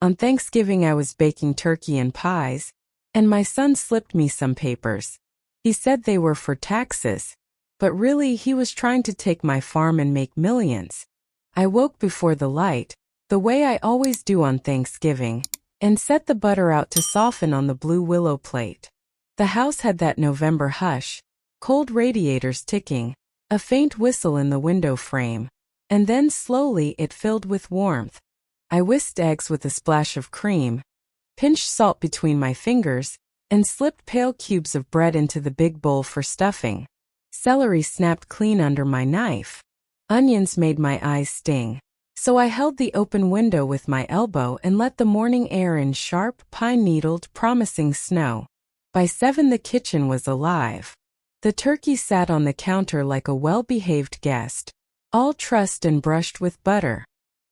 On Thanksgiving I was baking turkey and pies, and my son slipped me some papers. He said they were for taxes, but really he was trying to take my farm and make millions. I woke before the light, the way I always do on Thanksgiving, and set the butter out to soften on the blue willow plate. The house had that November hush, cold radiators ticking, a faint whistle in the window frame, and then slowly it filled with warmth. I whisked eggs with a splash of cream, pinched salt between my fingers, and slipped pale cubes of bread into the big bowl for stuffing. Celery snapped clean under my knife. Onions made my eyes sting. So I held the open window with my elbow and let the morning air in sharp, pine-needled, promising snow. By 7 the kitchen was alive. The turkey sat on the counter like a well-behaved guest, all trussed and brushed with butter.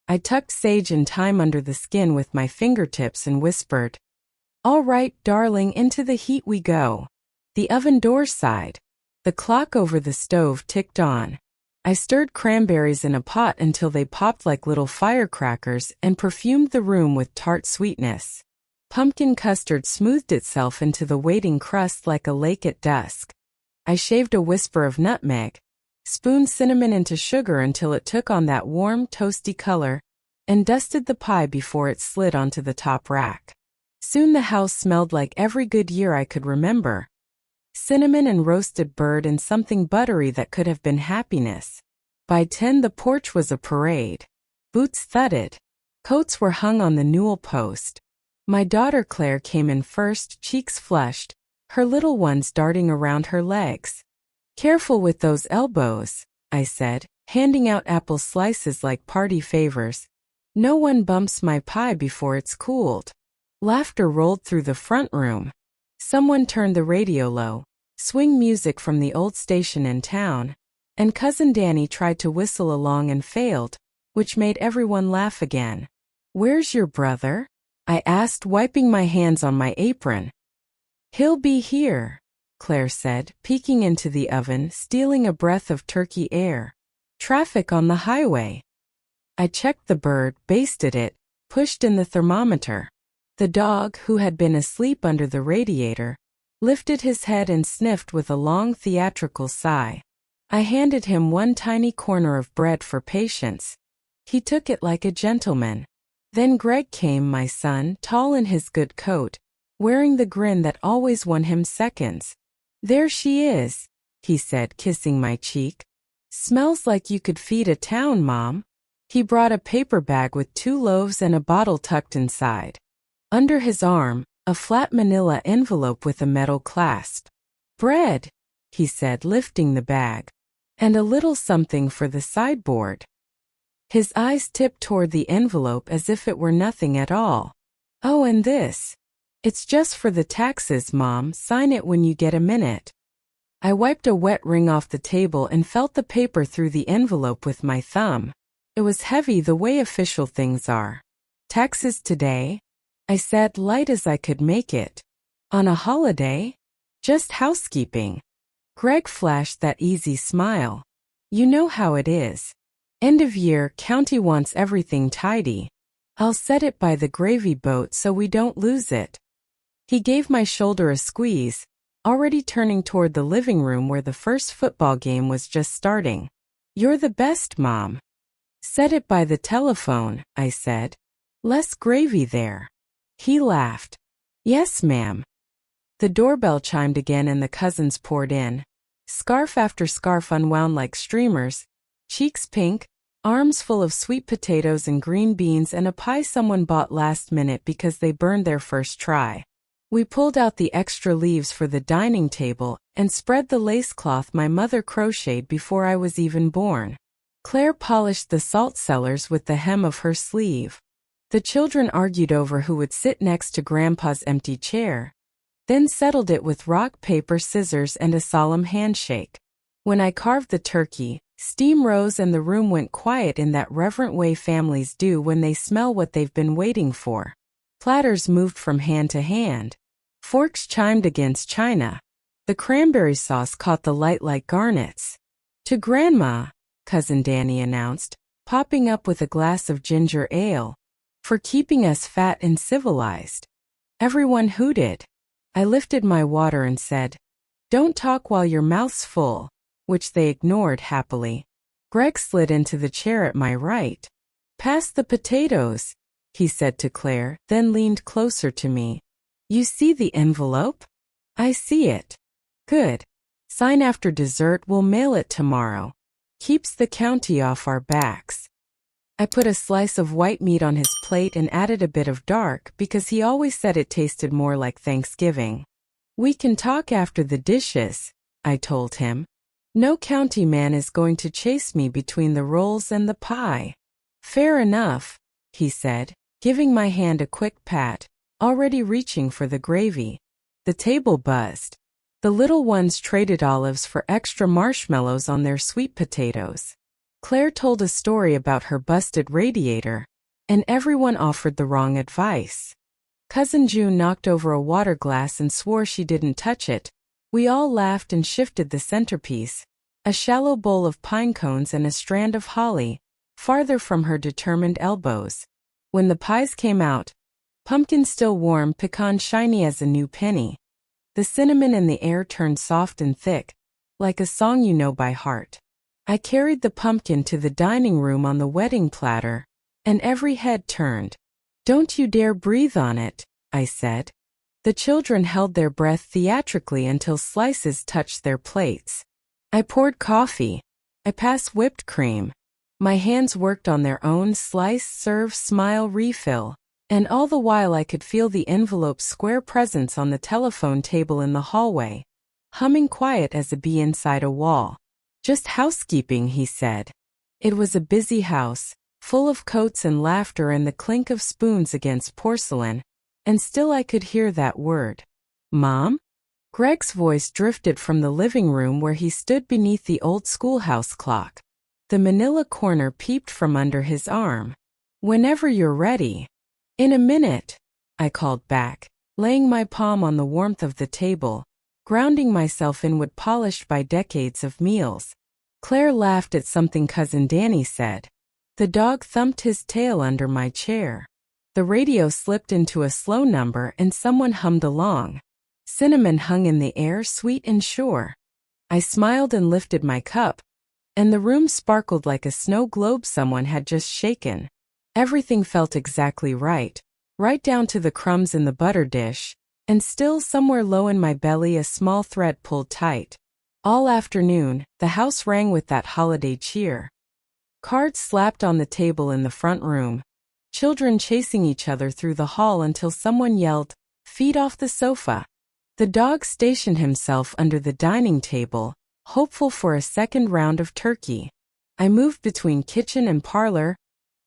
I tucked sage and thyme under the skin with my fingertips and whispered, "All right, darling, into the heat we go." The oven door sighed. The clock over the stove ticked on. I stirred cranberries in a pot until they popped like little firecrackers and perfumed the room with tart sweetness. Pumpkin custard smoothed itself into the waiting crust like a lake at dusk. I shaved a whisper of nutmeg, spooned cinnamon into sugar until it took on that warm, toasty color, and dusted the pie before it slid onto the top rack. Soon the house smelled like every good year I could remember. Cinnamon and roasted bird and something buttery that could have been happiness. By 10 the porch was a parade. Boots thudded. Coats were hung on the newel post. My daughter Claire came in first, cheeks flushed, her little ones darting around her legs. "Careful with those elbows," I said, handing out apple slices like party favors. "No one bumps my pie before it's cooled." Laughter rolled through the front room. Someone turned the radio low, swing music from the old station in town, and Cousin Danny tried to whistle along and failed, which made everyone laugh again. "Where's your brother?" I asked, wiping my hands on my apron. "He'll be here," Claire said, peeking into the oven, stealing a breath of turkey air. "Traffic on the highway." I checked the bird, basted it, pushed in the thermometer. The dog, who had been asleep under the radiator, lifted his head and sniffed with a long theatrical sigh. I handed him one tiny corner of bread for patience. He took it like a gentleman. Then Greg came, my son, tall in his good coat, wearing the grin that always won him seconds. "There she is," he said, kissing my cheek. "Smells like you could feed a town, Mom." He brought a paper bag with 2 loaves and a bottle tucked inside. Under his arm, a flat manila envelope with a metal clasp. "Bread," he said, lifting the bag, "and a little something for the sideboard." His eyes tipped toward the envelope as if it were nothing at all. "Oh, and this. It's just for the taxes, Mom. Sign it when you get a minute." I wiped a wet ring off the table and felt the paper through the envelope with my thumb. It was heavy the way official things are. "Taxes today?" I said, light as I could make it. "On a holiday?" "Just housekeeping." Greg flashed that easy smile. "You know how it is. End of year, county wants everything tidy. I'll set it by the gravy boat so we don't lose it." He gave my shoulder a squeeze, already turning toward the living room where the first football game was just starting. "You're the best, Mom." "Set it by the telephone," I said. "Less gravy there." He laughed. "Yes, ma'am." The doorbell chimed again and the cousins poured in. Scarf after scarf unwound like streamers, cheeks pink, arms full of sweet potatoes and green beans and a pie someone bought last minute because they burned their first try. We pulled out the extra leaves for the dining table and spread the lace cloth my mother crocheted before I was even born. Claire polished the salt cellars with the hem of her sleeve. The children argued over who would sit next to Grandpa's empty chair, then settled it with rock, paper, scissors, and a solemn handshake. When I carved the turkey, steam rose and the room went quiet in that reverent way families do when they smell what they've been waiting for. Platters moved from hand to hand. Forks chimed against china. The cranberry sauce caught the light like garnets. "To Grandma," Cousin Danny announced, popping up with a glass of ginger ale. For keeping us fat and civilized. Everyone hooted. I lifted my water and said, "Don't talk while your mouth's full," which they ignored happily. Greg slid into the chair at my right. "Pass the potatoes," he said to Claire, then leaned closer to me. "You see the envelope?" "I see it." "Good. Sign after dessert, we'll mail it tomorrow. Keeps the county off our backs." I put a slice of white meat on his plate and added a bit of dark because he always said it tasted more like Thanksgiving. "We can talk after the dishes," I told him. "No county man is going to chase me between the rolls and the pie." "Fair enough," he said, giving my hand a quick pat, already reaching for the gravy. The table buzzed. The little ones traded olives for extra marshmallows on their sweet potatoes. Claire told a story about her busted radiator, and everyone offered the wrong advice. Cousin June knocked over a water glass and swore she didn't touch it. We all laughed and shifted the centerpiece, a shallow bowl of pine cones and a strand of holly, farther from her determined elbows. When the pies came out, pumpkin still warm, pecan shiny as a new penny. The cinnamon in the air turned soft and thick, like a song you know by heart. I carried the pumpkin to the dining room on the wedding platter, and every head turned. "Don't you dare breathe on it," I said. The children held their breath theatrically until slices touched their plates. I poured coffee. I passed whipped cream. My hands worked on their own slice, serve, smile, refill, and all the while I could feel the envelope's square presence on the telephone table in the hallway, humming quiet as a bee inside a wall. "Just housekeeping," he said. It was a busy house, full of coats and laughter and the clink of spoons against porcelain, and still I could hear that word. "Mom?" Greg's voice drifted from the living room where he stood beneath the old schoolhouse clock. The manila corner peeped from under his arm. "Whenever you're ready." "In a minute," I called back, laying my palm on the warmth of the table, grounding myself in wood polished by decades of meals. Claire laughed at something Cousin Danny said. The dog thumped his tail under my chair. The radio slipped into a slow number and someone hummed along. Cinnamon hung in the air, sweet and sure. I smiled and lifted my cup, and the room sparkled like a snow globe someone had just shaken. Everything felt exactly right down to the crumbs in the butter dish, and still somewhere low in my belly a small thread pulled tight. All afternoon, the house rang with that holiday cheer. Cards slapped on the table in the front room, children chasing each other through the hall until someone yelled, "Feet off the sofa." The dog stationed himself under the dining table, hopeful for a second round of turkey. I moved between kitchen and parlor,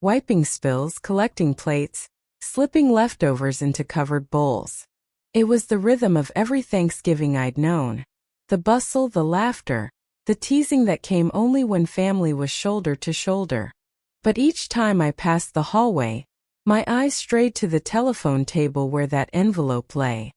wiping spills, collecting plates, slipping leftovers into covered bowls. It was the rhythm of every Thanksgiving I'd known. The bustle, the laughter, the teasing that came only when family was shoulder to shoulder. But each time I passed the hallway, my eyes strayed to the telephone table where that envelope lay.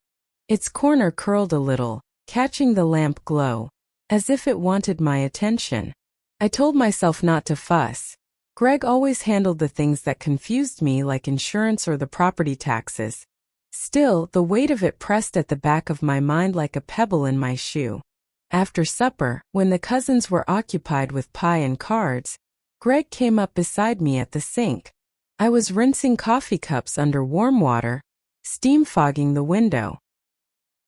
Its corner curled a little, catching the lamp glow, as if it wanted my attention. I told myself not to fuss. Greg always handled the things that confused me, like insurance or the property taxes. Still, the weight of it pressed at the back of my mind like a pebble in my shoe. After supper, when the cousins were occupied with pie and cards, Greg came up beside me at the sink. I was rinsing coffee cups under warm water, steam fogging the window.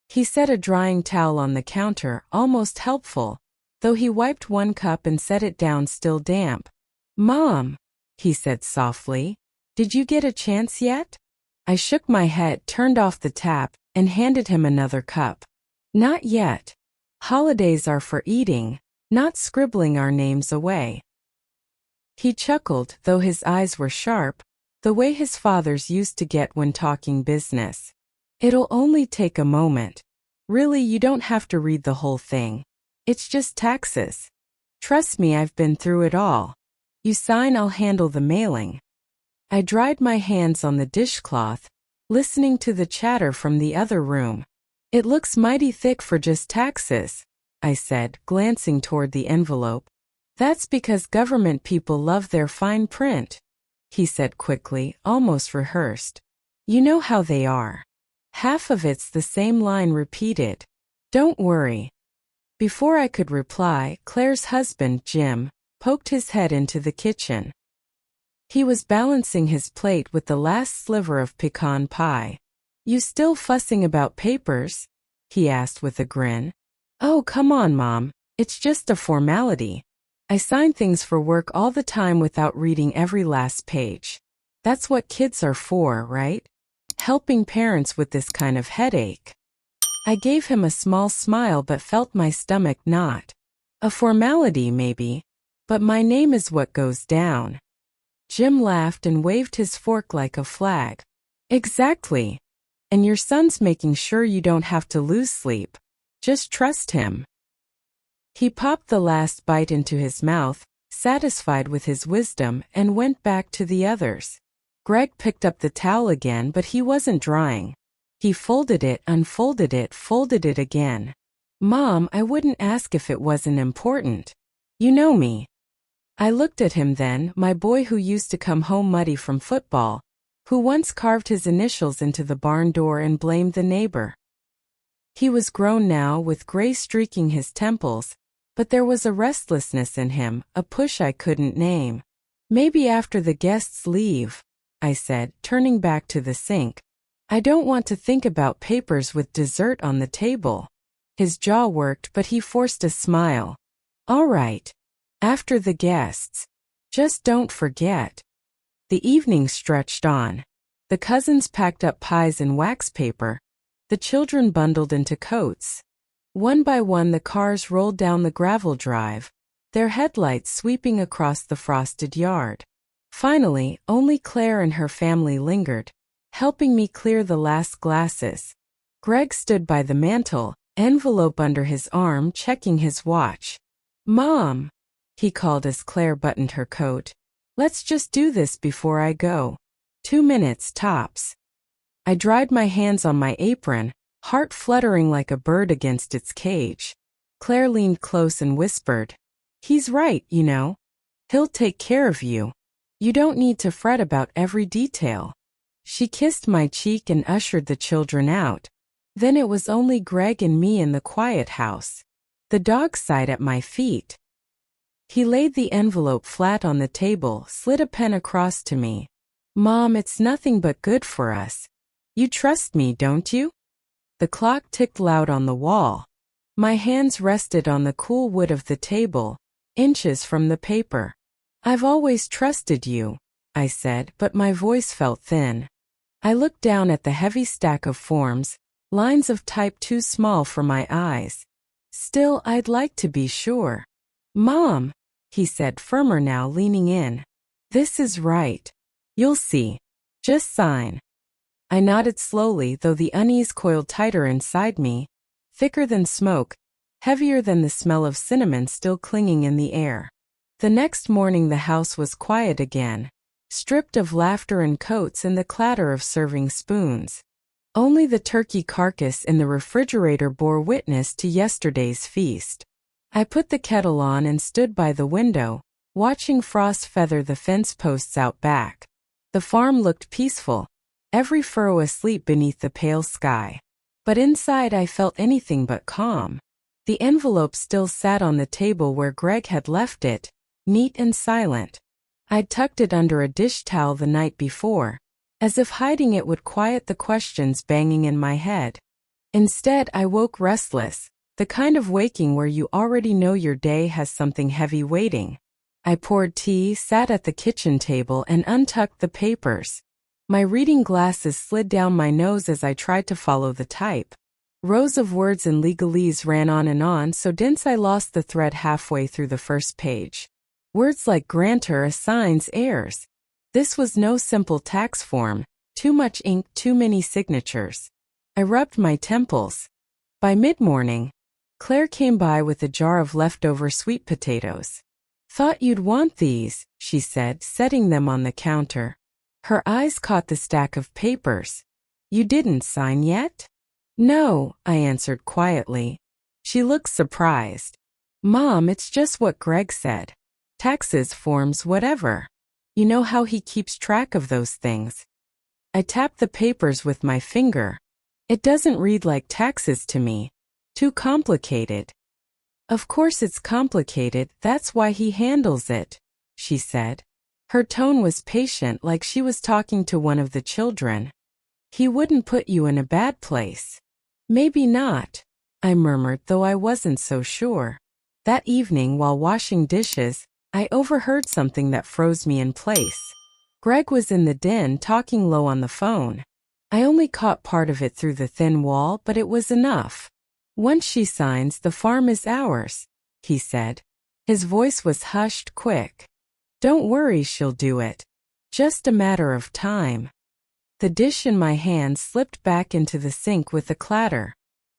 He set a drying towel on the counter, almost helpful, though he wiped one cup and set it down still damp. "Mom," he said softly, "did you get a chance yet?" I shook my head, turned off the tap, and handed him another cup. "Not yet. Holidays are for eating, not scribbling our names away." He chuckled, though his eyes were sharp, the way his fathers used to get when talking business. "It'll only take a moment. Really, you don't have to read the whole thing. It's just taxes. Trust me, I've been through it all. You sign, I'll handle the mailing." I dried my hands on the dishcloth, listening to the chatter from the other room. "It looks mighty thick for just taxes," I said, glancing toward the envelope. "That's because government people love their fine print." he said quickly, almost rehearsed. You know how they are. Half of it's the same line repeated. Don't worry. Before I could reply, Claire's husband, Jim, poked his head into the kitchen. He was balancing his plate with the last sliver of pecan pie. You still fussing about papers? He asked with a grin. Oh, come on, Mom. It's just a formality. I sign things for work all the time without reading every last page. That's what kids are for, right? Helping parents with this kind of headache. I gave him a small smile but felt my stomach knot. A formality, maybe, but my name is what goes down. Jim laughed and waved his fork like a flag. Exactly. And your son's making sure you don't have to lose sleep. Just trust him. He popped the last bite into his mouth, satisfied with his wisdom, and went back to the others. Greg picked up the towel again, but he wasn't drying. He folded it, unfolded it, folded it again. Mom, I wouldn't ask if it wasn't important. You know me. I looked at him then, my boy who used to come home muddy from football, who once carved his initials into the barn door and blamed the neighbor. He was grown now, with gray streaking his temples, but there was a restlessness in him, a push I couldn't name. Maybe after the guests leave, I said, turning back to the sink. I don't want to think about papers with dessert on the table. His jaw worked, but he forced a smile. All right. After the guests. Just don't forget. The evening stretched on. The cousins packed up pies and wax paper. The children bundled into coats. One by one the cars rolled down the gravel drive, their headlights sweeping across the frosted yard. Finally, only Claire and her family lingered, helping me clear the last glasses. Greg stood by the mantel, envelope under his arm, checking his watch. Mom, he called as Claire buttoned her coat. Let's just do this before I go. 2 minutes tops. I dried my hands on my apron, heart fluttering like a bird against its cage. Claire leaned close and whispered, He's right, you know. He'll take care of you. You don't need to fret about every detail. She kissed my cheek and ushered the children out. Then it was only Greg and me in the quiet house. The dog sighed at my feet. He laid the envelope flat on the table, slid a pen across to me. Mom, it's nothing but good for us. You trust me, don't you? The clock ticked loud on the wall. My hands rested on the cool wood of the table, inches from the paper. I've always trusted you, I said, but my voice felt thin. I looked down at the heavy stack of forms, lines of type too small for my eyes. Still, I'd like to be sure. Mom, he said, firmer now, leaning in. This is right. You'll see. Just sign. I nodded slowly, though the unease coiled tighter inside me, thicker than smoke, heavier than the smell of cinnamon still clinging in the air. The next morning the house was quiet again, stripped of laughter and coats and the clatter of serving spoons. Only the turkey carcass in the refrigerator bore witness to yesterday's feast. I put the kettle on and stood by the window, watching frost feather the fence posts out back. The farm looked peaceful, every furrow asleep beneath the pale sky. But inside I felt anything but calm. The envelope still sat on the table where Greg had left it, neat and silent. I'd tucked it under a dish towel the night before, as if hiding it would quiet the questions banging in my head. Instead, I woke restless, the kind of waking where you already know your day has something heavy waiting. I poured tea, sat at the kitchen table, and untucked the papers. My reading glasses slid down my nose as I tried to follow the type. Rows of words in legalese ran on so dense I lost the thread halfway through the first page. Words like grantor, assigns, heirs. This was no simple tax form, too much ink, too many signatures. I rubbed my temples. By mid-morning, Claire came by with a jar of leftover sweet potatoes. Thought you'd want these, she said, setting them on the counter. Her eyes caught the stack of papers. You didn't sign yet? No, I answered quietly. She looked surprised. Mom, it's just what Greg said. Taxes, forms, whatever. You know how he keeps track of those things. I tapped the papers with my finger. It doesn't read like taxes to me. Too complicated. Of course it's complicated, that's why he handles it, she said. Her tone was patient, like she was talking to one of the children. He wouldn't put you in a bad place. Maybe not, I murmured, though I wasn't so sure. That evening, while washing dishes, I overheard something that froze me in place. Greg was in the den talking low on the phone. I only caught part of it through the thin wall, but it was enough. Once she signs, the farm is ours, he said. His voice was hushed, quick. Don't worry, she'll do it. Just a matter of time. The dish in my hand slipped back into the sink with a clatter.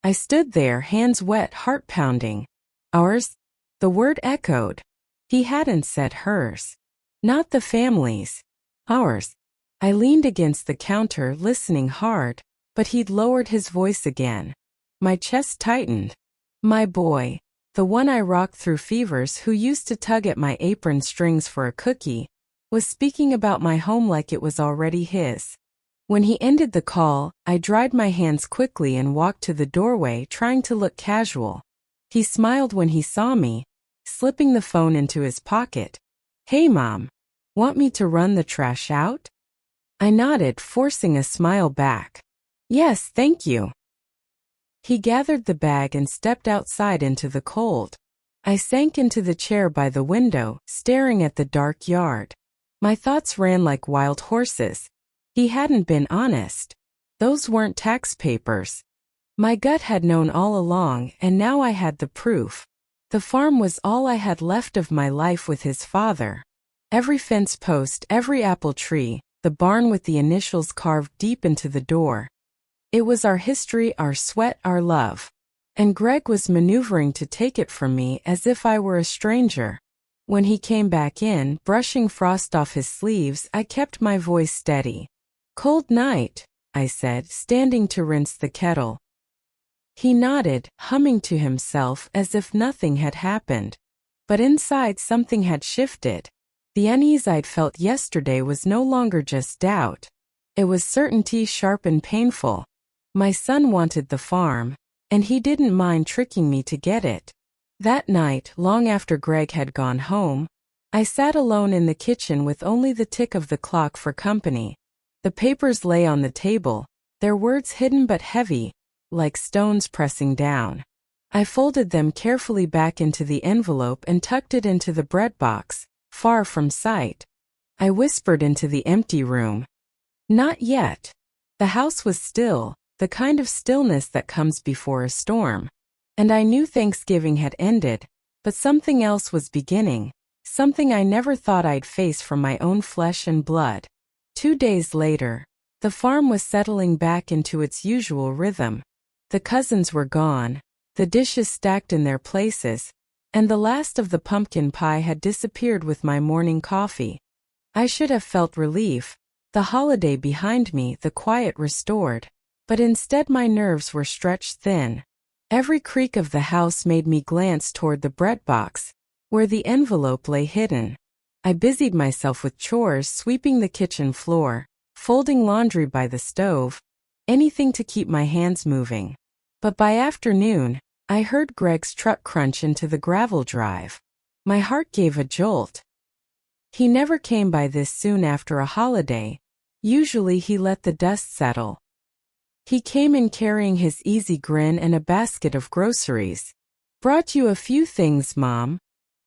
I stood there, hands wet, heart pounding. Ours? The word echoed. He hadn't said hers. Not the family's. Ours. I leaned against the counter, listening hard, but he'd lowered his voice again. My chest tightened. My boy, the one I rocked through fevers, who used to tug at my apron strings for a cookie, was speaking about my home like it was already his. When he ended the call, I dried my hands quickly and walked to the doorway, trying to look casual. He smiled when he saw me, slipping the phone into his pocket. Hey, Mom. Want me to run the trash out? I nodded, forcing a smile back. Yes, thank you. He gathered the bag and stepped outside into the cold. I sank into the chair by the window, staring at the dark yard. My thoughts ran like wild horses. He hadn't been honest. Those weren't tax papers. My gut had known all along, and now I had the proof. The farm was all I had left of my life with his father. Every fence post, every apple tree, the barn with the initials carved deep into the door. It was our history, our sweat, our love. And Greg was maneuvering to take it from me as if I were a stranger. When he came back in, brushing frost off his sleeves, I kept my voice steady. Cold night, I said, standing to rinse the kettle. He nodded, humming to himself as if nothing had happened. But inside something had shifted. The unease I'd felt yesterday was no longer just doubt. It was certainty, sharp and painful. My son wanted the farm, and he didn't mind tricking me to get it. That night, long after Greg had gone home, I sat alone in the kitchen with only the tick of the clock for company. The papers lay on the table, their words hidden but heavy, like stones pressing down. I folded them carefully back into the envelope and tucked it into the bread box, far from sight. I whispered into the empty room. Not yet. The house was still, the kind of stillness that comes before a storm. And I knew Thanksgiving had ended, but something else was beginning, something I never thought I'd face from my own flesh and blood. 2 days later, the farm was settling back into its usual rhythm. The cousins were gone, the dishes stacked in their places, and the last of the pumpkin pie had disappeared with my morning coffee. I should have felt relief, the holiday behind me, the quiet restored, but instead my nerves were stretched thin. Every creak of the house made me glance toward the bread box, where the envelope lay hidden. I busied myself with chores, sweeping the kitchen floor, folding laundry by the stove, anything to keep my hands moving. But by afternoon, I heard Greg's truck crunch into the gravel drive. My heart gave a jolt. He never came by this soon after a holiday. Usually he let the dust settle. He came in carrying his easy grin and a basket of groceries. Brought you a few things, Mom,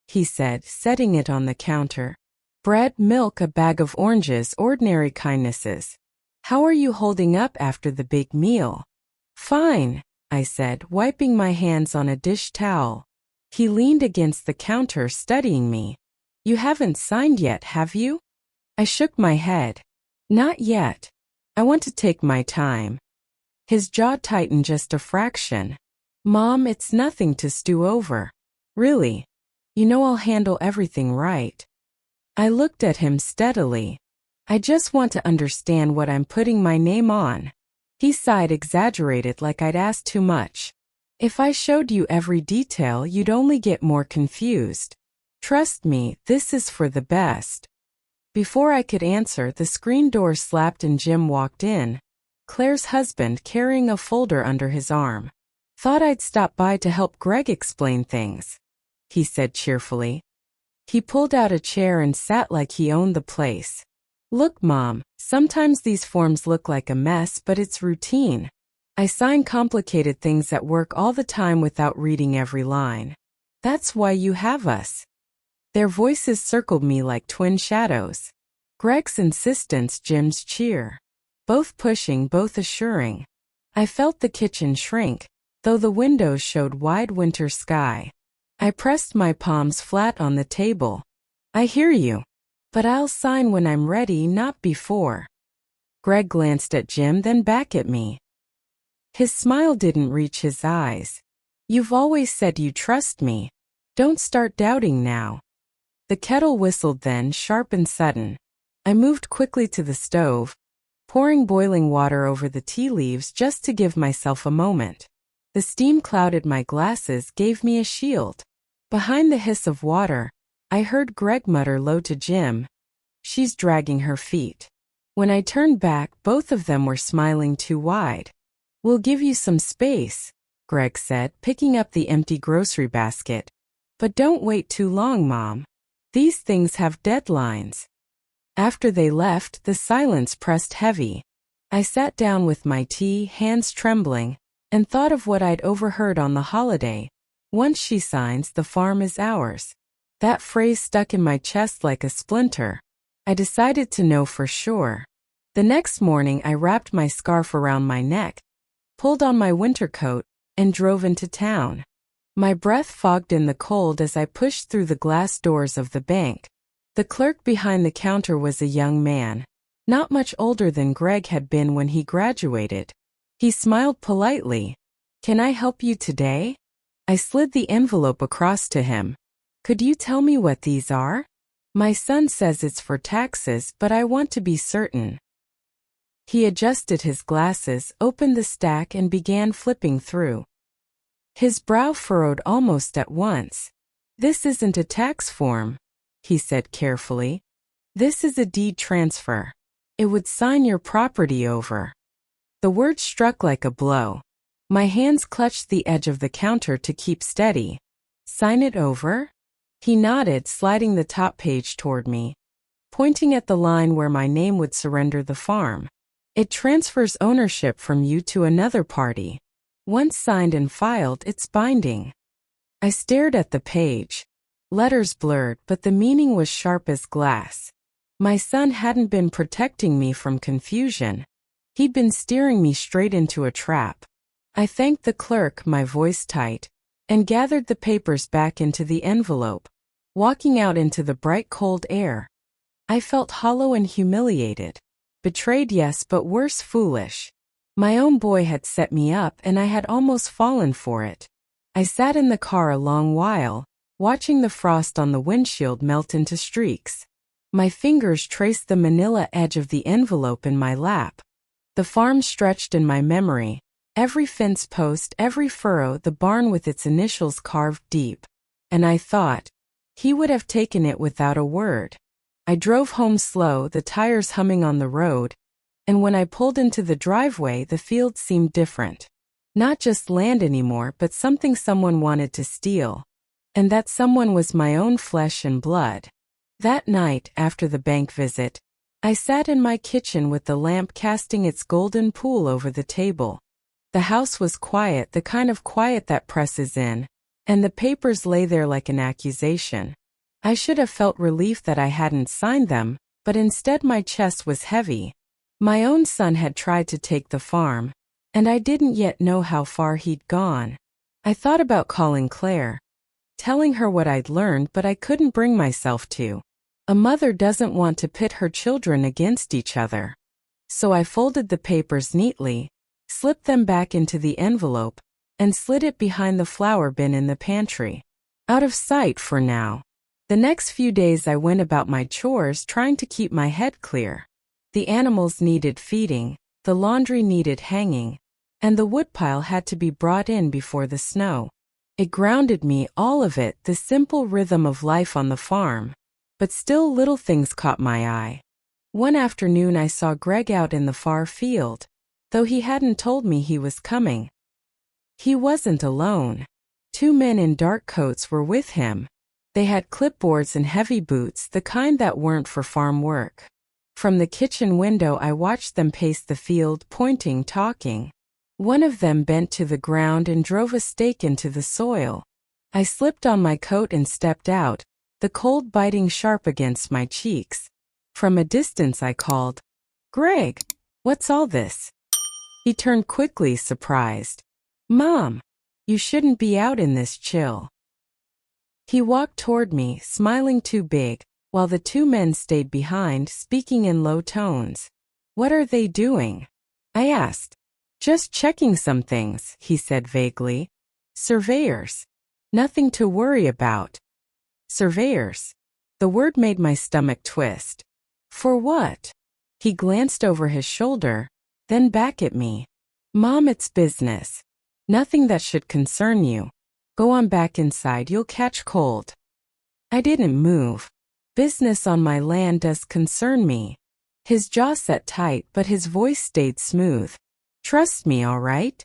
he said, setting it on the counter. Bread, milk, a bag of oranges, ordinary kindnesses. How are you holding up after the big meal? Fine, I said, wiping my hands on a dish towel. He leaned against the counter, studying me. You haven't signed yet, have you? I shook my head. Not yet. I want to take my time. His jaw tightened just a fraction. Mom, it's nothing to stew over. Really. You know I'll handle everything right. I looked at him steadily. I just want to understand what I'm putting my name on. He sighed, exaggerated, like I'd asked too much. If I showed you every detail, you'd only get more confused. Trust me, this is for the best. Before I could answer, the screen door slapped and Jim walked in, Claire's husband, carrying a folder under his arm. "Thought I'd stop by to help Greg explain things," he said cheerfully. He pulled out a chair and sat like he owned the place. "Look, Mom, sometimes these forms look like a mess, but it's routine. I sign complicated things at work all the time without reading every line. That's why you have us." Their voices circled me like twin shadows. Greg's insistence, Jim's cheer. Both pushing, both assuring. I felt the kitchen shrink, though the windows showed wide winter sky. I pressed my palms flat on the table. "I hear you. But I'll sign when I'm ready, not before." Greg glanced at Jim, then back at me. His smile didn't reach his eyes. "You've always said you trust me. Don't start doubting now." The kettle whistled then, sharp and sudden. I moved quickly to the stove, pouring boiling water over the tea leaves just to give myself a moment. The steam clouded my glasses, gave me a shield. Behind the hiss of water, I heard Greg mutter low to Jim, "She's dragging her feet." When I turned back, both of them were smiling too wide. "We'll give you some space," Greg said, picking up the empty grocery basket. "But don't wait too long, Mom. These things have deadlines." After they left, the silence pressed heavy. I sat down with my tea, hands trembling, and thought of what I'd overheard on the holiday. "Once she signs, the farm is ours." That phrase stuck in my chest like a splinter. I decided to know for sure. The next morning, I wrapped my scarf around my neck, pulled on my winter coat, and drove into town. My breath fogged in the cold as I pushed through the glass doors of the bank. The clerk behind the counter was a young man, not much older than Greg had been when he graduated. He smiled politely. "Can I help you today?" I slid the envelope across to him. "Could you tell me what these are? My son says it's for taxes, but I want to be certain." He adjusted his glasses, opened the stack, and began flipping through. His brow furrowed almost at once. "This isn't a tax form," he said carefully. "This is a deed transfer. It would sign your property over." The word struck like a blow. My hands clutched the edge of the counter to keep steady. "Sign it over?" He nodded, sliding the top page toward me, pointing at the line where my name would surrender the farm. "It transfers ownership from you to another party. Once signed and filed, it's binding." I stared at the page. Letters blurred, but the meaning was sharp as glass. My son hadn't been protecting me from confusion. He'd been steering me straight into a trap. I thanked the clerk, my voice tight, and gathered the papers back into the envelope, walking out into the bright cold air. I felt hollow and humiliated. Betrayed, yes, but worse, foolish. My own boy had set me up, and I had almost fallen for it. I sat in the car a long while, watching the frost on the windshield melt into streaks. My fingers traced the manila edge of the envelope in my lap. The farm stretched in my memory. Every fence post, every furrow, the barn with its initials carved deep. And I thought, he would have taken it without a word. I drove home slow, the tires humming on the road, and when I pulled into the driveway, the field seemed different. Not just land anymore, but something someone wanted to steal. And that someone was my own flesh and blood. That night, after the bank visit, I sat in my kitchen with the lamp casting its golden pool over the table. The house was quiet, the kind of quiet that presses in, and the papers lay there like an accusation. I should have felt relief that I hadn't signed them, but instead my chest was heavy. My own son had tried to take the farm, and I didn't yet know how far he'd gone. I thought about calling Claire, telling her what I'd learned, but I couldn't bring myself to. A mother doesn't want to pit her children against each other. So I folded the papers neatly, slipped them back into the envelope, and slid it behind the flour bin in the pantry. Out of sight for now. The next few days I went about my chores trying to keep my head clear. The animals needed feeding, the laundry needed hanging, and the woodpile had to be brought in before the snow. It grounded me, all of it, the simple rhythm of life on the farm. But still little things caught my eye. One afternoon I saw Greg out in the far field, though he hadn't told me he was coming. He wasn't alone. 2 men in dark coats were with him. They had clipboards and heavy boots, the kind that weren't for farm work. From the kitchen window I watched them pace the field, pointing, talking. One of them bent to the ground and drove a stake into the soil. I slipped on my coat and stepped out, the cold biting sharp against my cheeks. From a distance I called, "Greg, what's all this?" He turned quickly, surprised. "Mom, you shouldn't be out in this chill." He walked toward me, smiling too big, while the 2 men stayed behind, speaking in low tones. "What are they doing?" I asked. "Just checking some things," he said vaguely. "Surveyors. Nothing to worry about." Surveyors. The word made my stomach twist. "For what?" He glanced over his shoulder, then back at me. "Mom, it's business. Nothing that should concern you. Go on back inside, you'll catch cold." I didn't move. Business on my land does concern me. His jaw set tight, but his voice stayed smooth. "Trust me, all right?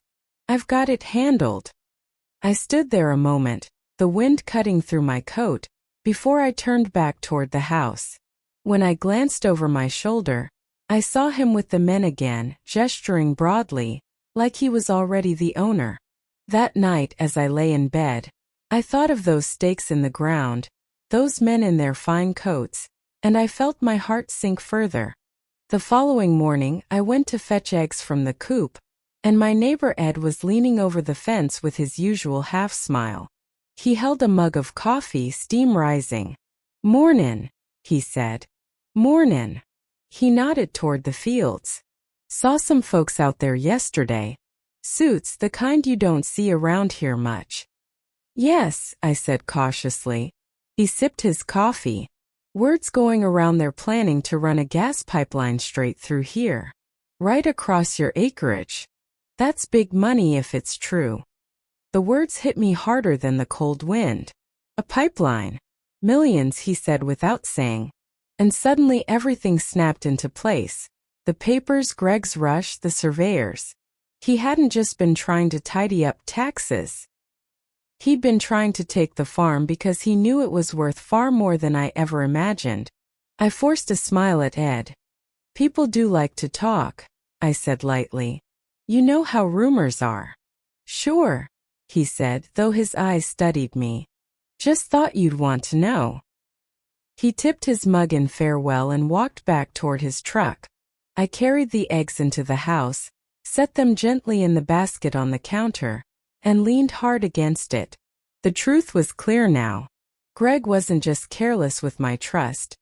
I've got it handled." I stood there a moment, the wind cutting through my coat, before I turned back toward the house. When I glanced over my shoulder, I saw him with the men again, gesturing broadly, like he was already the owner. That night, as I lay in bed, I thought of those stakes in the ground, those men in their fine coats, and I felt my heart sink further. The following morning, I went to fetch eggs from the coop, and my neighbor Ed was leaning over the fence with his usual half-smile. He held a mug of coffee, steam rising. "Mornin'," he said. "Mornin'." He nodded toward the fields. "Saw some folks out there yesterday. Suits, the kind you don't see around here much." "Yes," I said cautiously. He sipped his coffee. "Word's going around they're planning to run a gas pipeline straight through here. Right across your acreage. That's big money if it's true." The words hit me harder than the cold wind. "A pipeline. Millions," he said without saying. And suddenly everything snapped into place. The papers, Greg's rush, the surveyors. He hadn't just been trying to tidy up taxes. He'd been trying to take the farm because he knew it was worth far more than I ever imagined. I forced a smile at Ed. "People do like to talk," I said lightly. "You know how rumors are." "Sure," he said, though his eyes studied me. "Just thought you'd want to know." He tipped his mug in farewell and walked back toward his truck. I carried the eggs into the house, set them gently in the basket on the counter, and leaned hard against it. The truth was clear now. Greg wasn't just careless with my trust.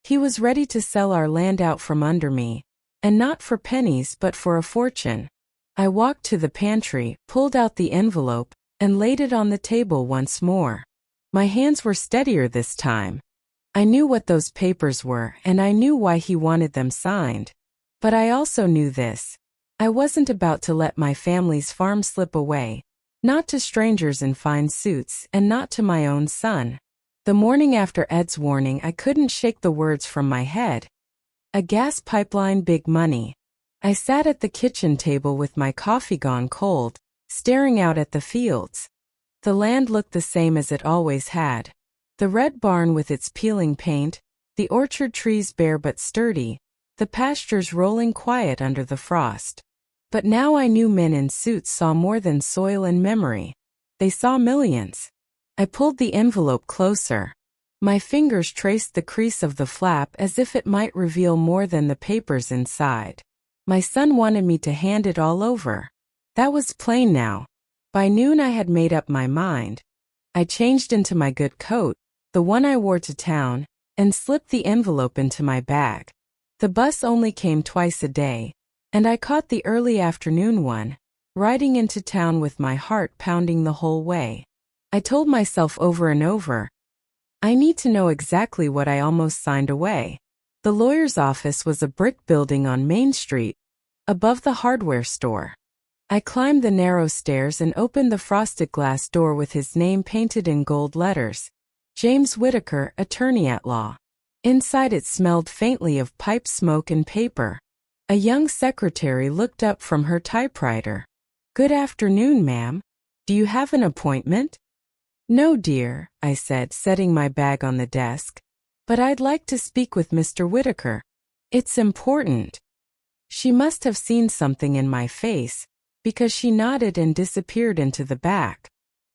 He was ready to sell our land out from under me, and not for pennies but for a fortune. I walked to the pantry, pulled out the envelope, and laid it on the table once more. My hands were steadier this time. I knew what those papers were, and I knew why he wanted them signed. But I also knew this. I wasn't about to let my family's farm slip away, not to strangers in fine suits, and not to my own son. The morning after Ed's warning, I couldn't shake the words from my head. A gas pipeline, big money. I sat at the kitchen table with my coffee gone cold, staring out at the fields. The land looked the same as it always had. The red barn with its peeling paint, the orchard trees bare but sturdy, the pastures rolling quiet under the frost. But now I knew men in suits saw more than soil and memory. They saw millions. I pulled the envelope closer. My fingers traced the crease of the flap as if it might reveal more than the papers inside. My son wanted me to hand it all over. That was plain now. By noon I had made up my mind. I changed into my good coat, the one I wore to town, and slipped the envelope into my bag. The bus only came twice a day, and I caught the early afternoon one, riding into town with my heart pounding the whole way. I told myself over and over, I need to know exactly what I almost signed away. The lawyer's office was a brick building on Main Street, above the hardware store. I climbed the narrow stairs and opened the frosted glass door with his name painted in gold letters. James Whitaker, attorney at law. Inside it smelled faintly of pipe smoke and paper. A young secretary looked up from her typewriter. "Good afternoon, ma'am. Do you have an appointment?" "No, dear," I said, setting my bag on the desk. "But I'd like to speak with Mr. Whitaker. It's important." She must have seen something in my face, because she nodded and disappeared into the back.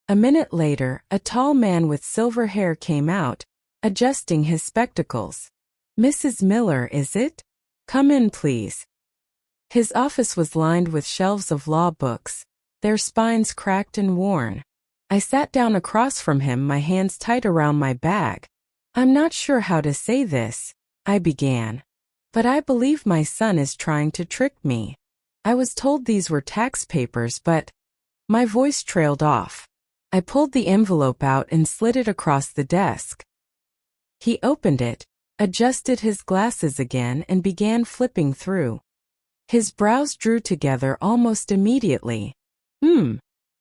A minute later, a tall man with silver hair came out, adjusting his spectacles. "Mrs. Miller, is it? Come in, please." His office was lined with shelves of law books, their spines cracked and worn. I sat down across from him, my hands tight around my bag. "I'm not sure how to say this," I began. "But I believe my son is trying to trick me. I was told these were tax papers, but—" My voice trailed off. I pulled the envelope out and slid it across the desk. He opened it, adjusted his glasses again, and began flipping through. His brows drew together almost immediately.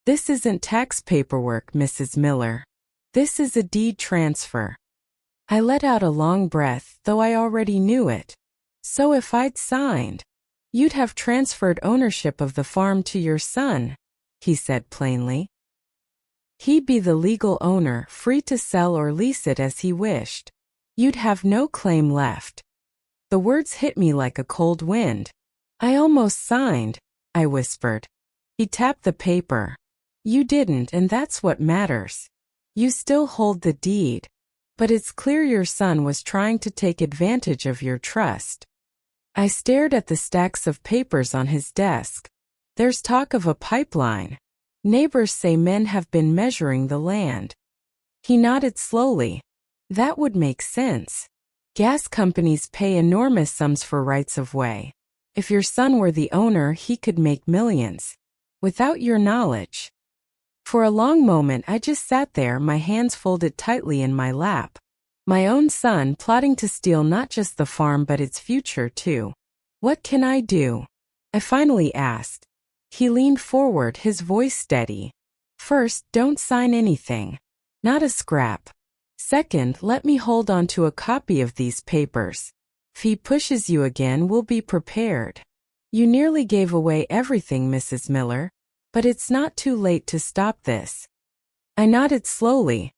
This isn't tax paperwork, Mrs. Miller. This is a deed transfer." I let out a long breath, though I already knew it. "So if I'd signed, you'd have transferred ownership of the farm to your son," he said plainly. "He'd be the legal owner, free to sell or lease it as he wished. You'd have no claim left." The words hit me like a cold wind. "I almost signed," I whispered. He tapped the paper. "You didn't, and that's what matters. You still hold the deed. But it's clear your son was trying to take advantage of your trust." I stared at the stacks of papers on his desk. "There's talk of a pipeline. Neighbors say men have been measuring the land." He nodded slowly. "That would make sense. Gas companies pay enormous sums for rights of way. If your son were the owner, he could make millions. Without your knowledge." For a long moment I just sat there, my hands folded tightly in my lap. My own son plotting to steal not just the farm but its future too. "What can I do?" I finally asked. He leaned forward, his voice steady. "First, don't sign anything. Not a scrap. Second, let me hold on to a copy of these papers. If he pushes you again, we'll be prepared. You nearly gave away everything, Mrs. Miller. But it's not too late to stop this." I nodded slowly.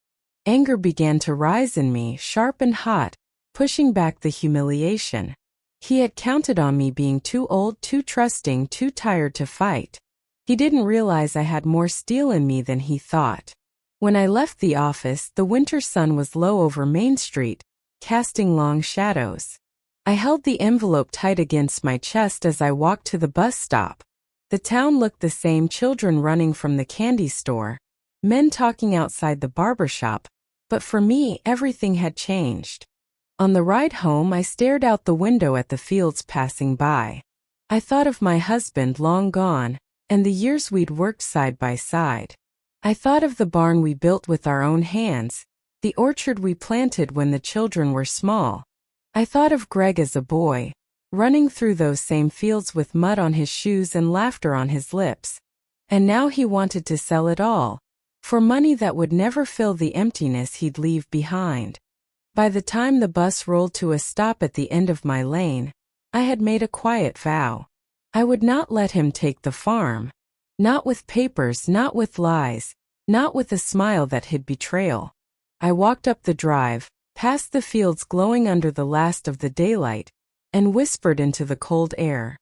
Anger began to rise in me, sharp and hot, pushing back the humiliation. He had counted on me being too old, too trusting, too tired to fight. He didn't realize I had more steel in me than he thought. When I left the office, the winter sun was low over Main Street, casting long shadows. I held the envelope tight against my chest as I walked to the bus stop. The town looked the same, children running from the candy store, men talking outside the barber shop, but for me, everything had changed. On the ride home, I stared out the window at the fields passing by. I thought of my husband long gone, and the years we'd worked side by side. I thought of the barn we built with our own hands, the orchard we planted when the children were small. I thought of Greg as a boy, running through those same fields with mud on his shoes and laughter on his lips. And now he wanted to sell it all, for money that would never fill the emptiness he'd leave behind. By the time the bus rolled to a stop at the end of my lane, I had made a quiet vow. I would not let him take the farm. Not with papers, not with lies, not with a smile that hid betrayal. I walked up the drive, past the fields glowing under the last of the daylight, and whispered into the cold air.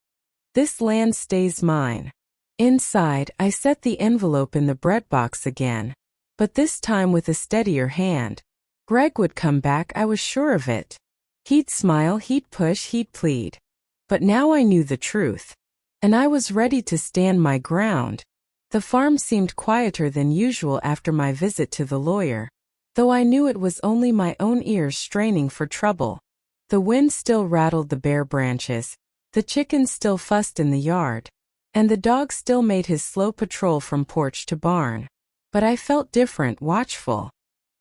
"This land stays mine." Inside, I set the envelope in the bread box again, but this time with a steadier hand. Greg would come back, I was sure of it. He'd smile, he'd push, he'd plead. But now I knew the truth, and I was ready to stand my ground. The farm seemed quieter than usual after my visit to the lawyer, though I knew it was only my own ears straining for trouble. The wind still rattled the bare branches, the chickens still fussed in the yard, and the dog still made his slow patrol from porch to barn. But I felt different, watchful.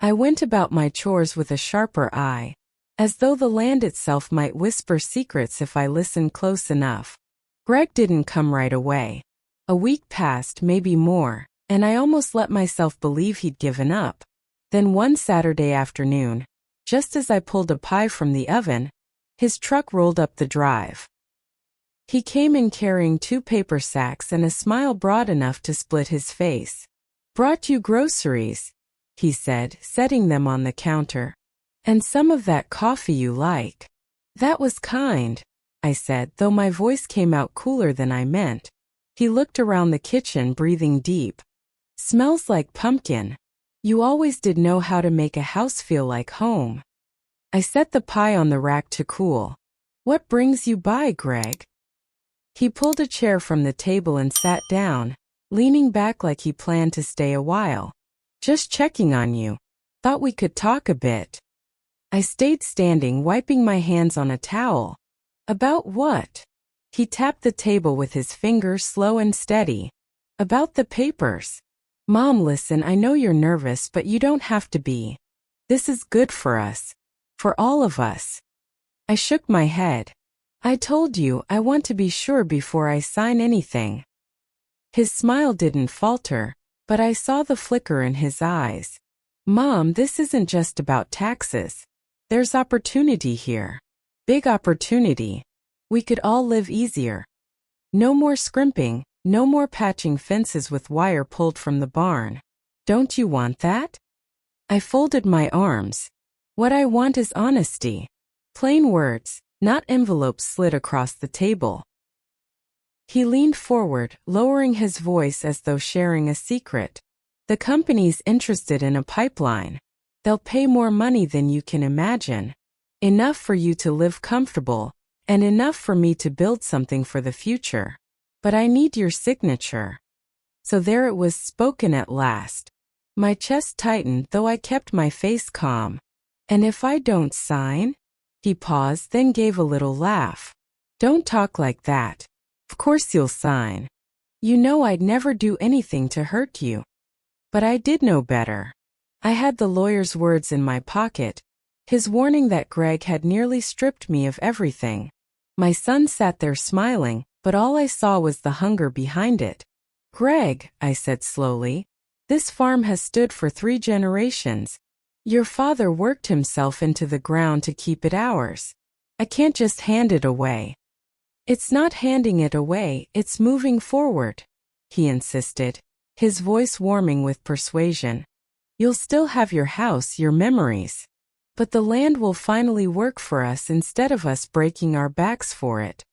I went about my chores with a sharper eye, as though the land itself might whisper secrets if I listened close enough. Greg didn't come right away. A week passed, maybe more, and I almost let myself believe he'd given up. Then one Saturday afternoon, Just as I pulled a pie from the oven, his truck rolled up the drive. He came in carrying 2 paper sacks and a smile broad enough to split his face. "Brought you groceries," he said, setting them on the counter. "And some of that coffee you like." "That was kind," I said, though my voice came out cooler than I meant. He looked around the kitchen, breathing deep. "Smells like pumpkin. You always did know how to make a house feel like home." I set the pie on the rack to cool. "What brings you by, Greg?" He pulled a chair from the table and sat down, leaning back like he planned to stay a while. "Just checking on you. Thought we could talk a bit." I stayed standing, wiping my hands on a towel. "About what?" He tapped the table with his finger, slow and steady. "About the papers." "Mom, listen, I know you're nervous, but you don't have to be. This is good for us. For all of us." I shook my head. "I told you, I want to be sure before I sign anything." His smile didn't falter, but I saw the flicker in his eyes. "Mom, this isn't just about taxes. There's opportunity here. Big opportunity. We could all live easier. No more scrimping, no more patching fences with wire pulled from the barn. Don't you want that?" I folded my arms. "What I want is honesty. Plain words, not envelopes slid across the table." He leaned forward, lowering his voice as though sharing a secret. "The company's interested in a pipeline. They'll pay more money than you can imagine. Enough for you to live comfortable, and enough for me to build something for the future. But I need your signature." So there it was, spoken at last. My chest tightened, though I kept my face calm. "And if I don't sign?" He paused, then gave a little laugh. "Don't talk like that. Of course you'll sign. You know I'd never do anything to hurt you." But I did know better. I had the lawyer's words in my pocket, his warning that Greg had nearly stripped me of everything. My son sat there smiling, but all I saw was the hunger behind it. "Greg," I said slowly, "this farm has stood for 3 generations. Your father worked himself into the ground to keep it ours. I can't just hand it away." "It's not handing it away, it's moving forward," he insisted, his voice warming with persuasion. "You'll still have your house, your memories. But the land will finally work for us instead of us breaking our backs for it."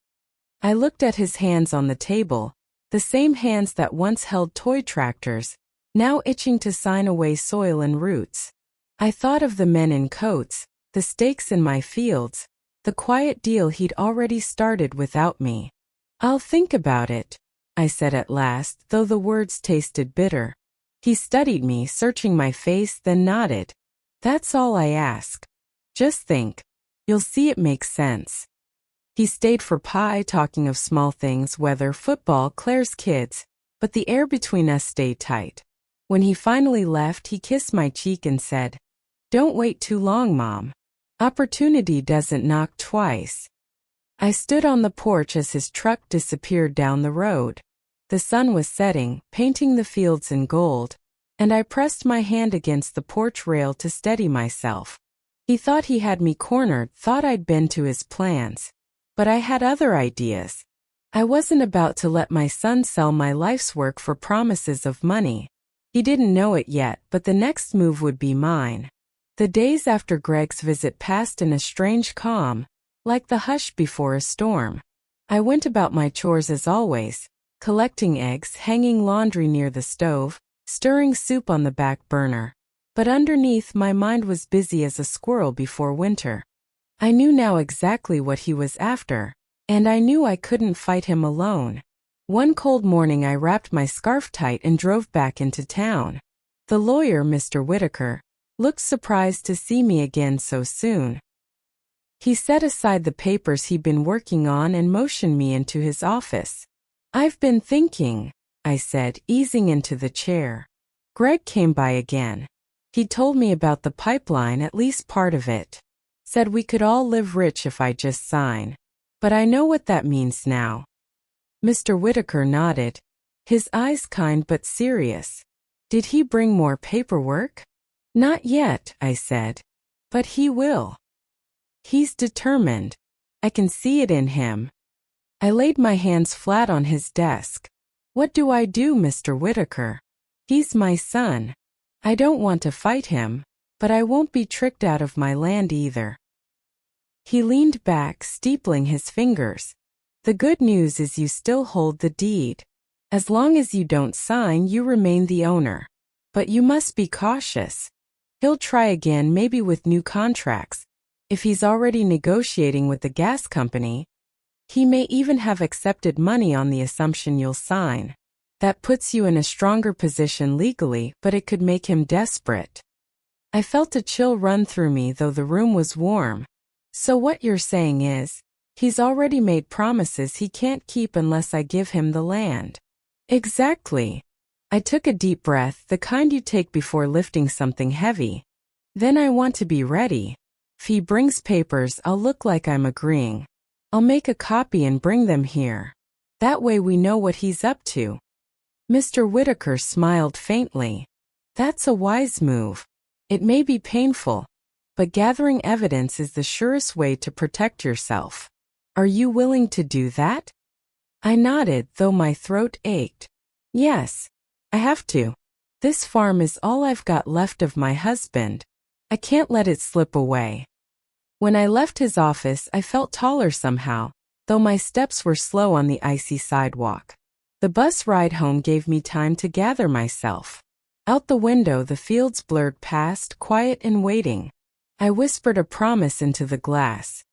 I looked at his hands on the table, the same hands that once held toy tractors, now itching to sign away soil and roots. I thought of the men in coats, the stakes in my fields, the quiet deal he'd already started without me. "I'll think about it," I said at last, though the words tasted bitter. He studied me, searching my face, then nodded. "That's all I ask. Just think. You'll see it makes sense." He stayed for pie, talking of small things, weather, football, Claire's kids, but the air between us stayed tight. When he finally left, he kissed my cheek and said, "Don't wait too long, Mom. Opportunity doesn't knock twice." I stood on the porch as his truck disappeared down the road. The sun was setting, painting the fields in gold, and I pressed my hand against the porch rail to steady myself. He thought he had me cornered, thought I'd been to his plans. But I had other ideas. I wasn't about to let my son sell my life's work for promises of money. He didn't know it yet, but the next move would be mine. The days after Greg's visit passed in a strange calm, like the hush before a storm. I went about my chores as always, collecting eggs, hanging laundry near the stove, stirring soup on the back burner. But underneath, my mind was busy as a squirrel before winter. I knew now exactly what he was after, and I knew I couldn't fight him alone. One cold morning I wrapped my scarf tight and drove back into town. The lawyer, Mr. Whitaker, looked surprised to see me again so soon. He set aside the papers he'd been working on and motioned me into his office. "I've been thinking," I said, easing into the chair. Greg came by again. He told me about the pipeline, at least part of it. Said we could all live rich if I just sign. But I know what that means now. Mr. Whitaker nodded, his eyes kind but serious. "Did he bring more paperwork?" "Not yet," I said. But he will. He's determined. I can see it in him. I laid my hands flat on his desk. What do I do, Mr. Whitaker? He's my son. I don't want to fight him, but I won't be tricked out of my land either. He leaned back, steepling his fingers. The good news is you still hold the deed. As long as you don't sign, you remain the owner. But you must be cautious. He'll try again, maybe with new contracts. If he's already negotiating with the gas company, he may even have accepted money on the assumption you'll sign. That puts you in a stronger position legally, but it could make him desperate. I felt a chill run through me, though the room was warm. So what you're saying is, he's already made promises he can't keep unless I give him the land. Exactly. I took a deep breath, the kind you take before lifting something heavy. Then I want to be ready. If he brings papers, I'll look like I'm agreeing. I'll make a copy and bring them here. That way we know what he's up to. Mr. Whitaker smiled faintly. That's a wise move. It may be painful, but gathering evidence is the surest way to protect yourself. Are you willing to do that? I nodded, though my throat ached. Yes, I have to. This farm is all I've got left of my husband. I can't let it slip away. When I left his office, I felt taller somehow, though my steps were slow on the icy sidewalk. The bus ride home gave me time to gather myself. Out the window, the fields blurred past, quiet and waiting. I whispered a promise into the glass.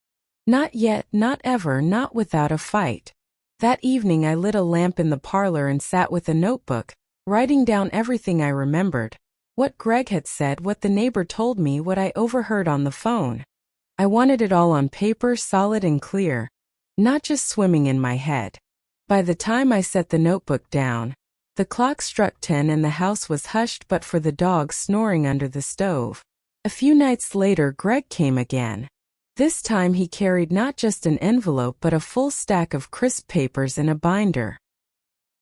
Not yet, not ever, not without a fight. That evening I lit a lamp in the parlor and sat with a notebook, writing down everything I remembered. What Greg had said, what the neighbor told me, what I overheard on the phone. I wanted it all on paper, solid and clear, not just swimming in my head. By the time I set the notebook down, the clock struck 10 and the house was hushed but for the dog snoring under the stove. A few nights later, Greg came again. This time he carried not just an envelope but a full stack of crisp papers in a binder.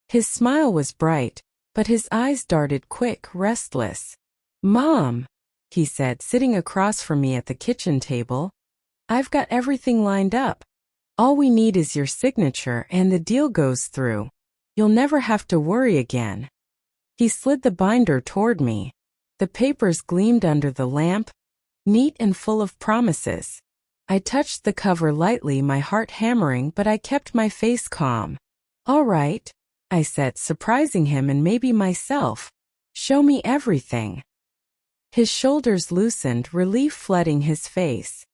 His smile was bright, but his eyes darted quick, restless. "Mom," he said, sitting across from me at the kitchen table, "I've got everything lined up. All we need is your signature and the deal goes through. You'll never have to worry again." He slid the binder toward me. The papers gleamed under the lamp, neat and full of promises. I touched the cover lightly, my heart hammering, but I kept my face calm. "All right," I said, surprising him and maybe myself. "Show me everything." His shoulders loosened, relief flooding his face.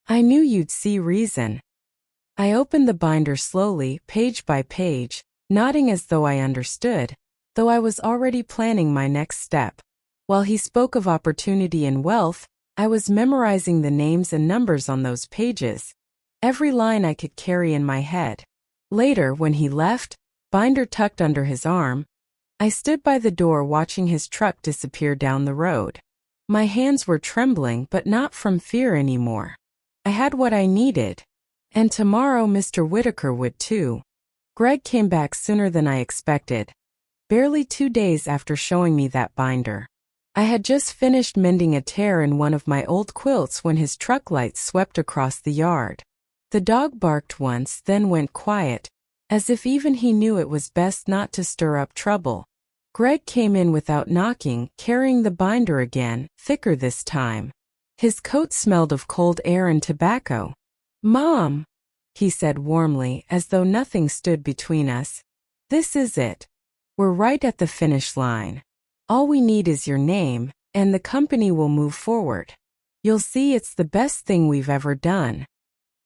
"I knew you'd see reason." I opened the binder slowly, page by page, nodding as though I understood, though I was already planning my next step. While he spoke of opportunity and wealth, I was memorizing the names and numbers on those pages. Every line I could carry in my head. Later, when he left, binder tucked under his arm, I stood by the door watching his truck disappear down the road. My hands were trembling, but not from fear anymore. I had what I needed. And tomorrow Mr. Whitaker would too. Greg came back sooner than I expected. Barely 2 days after showing me that binder. I had just finished mending a tear in one of my old quilts when his truck lights swept across the yard. The dog barked once, then went quiet, as if even he knew it was best not to stir up trouble. Greg came in without knocking, carrying the binder again, thicker this time. His coat smelled of cold air and tobacco. "Mom," he said warmly, as though nothing stood between us. "This is it. We're right at the finish line. All we need is your name, and the company will move forward. You'll see it's the best thing we've ever done."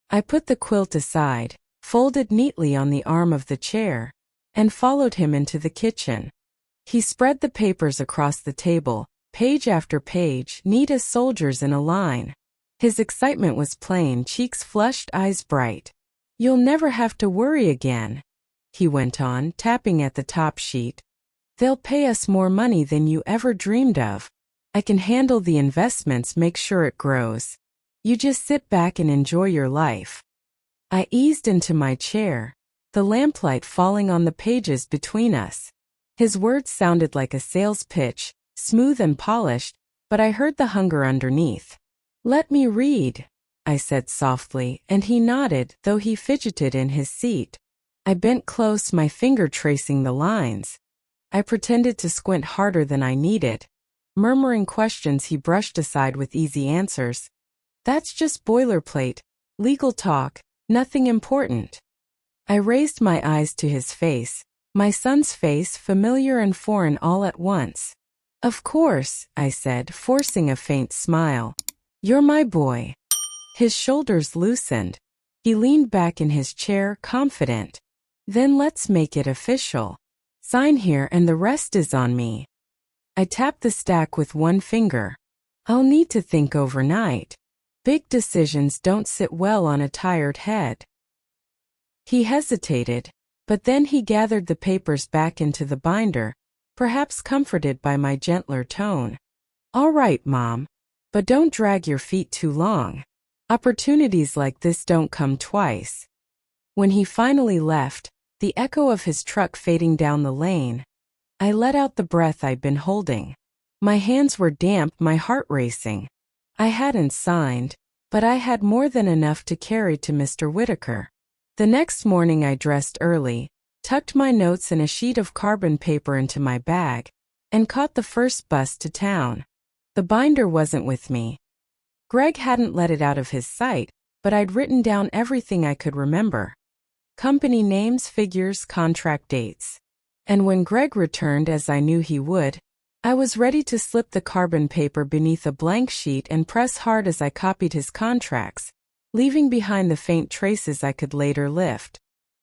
I put the quilt aside, folded neatly on the arm of the chair, and followed him into the kitchen. He spread the papers across the table, page after page, neat as soldiers in a line. His excitement was plain, cheeks flushed, eyes bright. "You'll never have to worry again," he went on, tapping at the top sheet. "They'll pay us more money than you ever dreamed of. I can handle the investments, make sure it grows. You just sit back and enjoy your life." I eased into my chair, the lamplight falling on the pages between us. His words sounded like a sales pitch, smooth and polished, but I heard the hunger underneath. Let me read, I said softly, and he nodded, though he fidgeted in his seat. I bent close, my finger tracing the lines. I pretended to squint harder than I needed. Murmuring questions he brushed aside with easy answers. That's just boilerplate, legal talk, nothing important. I raised my eyes to his face, my son's face, familiar and foreign all at once. Of course, I said, forcing a faint smile. You're my boy. His shoulders loosened. He leaned back in his chair, confident. Then let's make it official. Sign here and the rest is on me. I tapped the stack with one finger. I'll need to think overnight. Big decisions don't sit well on a tired head. He hesitated, but then he gathered the papers back into the binder, perhaps comforted by my gentler tone. All right, Mom, but don't drag your feet too long. Opportunities like this don't come twice. When he finally left, the echo of his truck fading down the lane, I let out the breath I'd been holding. My hands were damp, my heart racing. I hadn't signed, but I had more than enough to carry to Mr. Whitaker. The next morning I dressed early, tucked my notes and a sheet of carbon paper into my bag, and caught the first bus to town. The binder wasn't with me. Greg hadn't let it out of his sight, but I'd written down everything I could remember. Company names, figures, contract dates. And when Greg returned, as I knew he would, I was ready to slip the carbon paper beneath a blank sheet and press hard as I copied his contracts, leaving behind the faint traces I could later lift.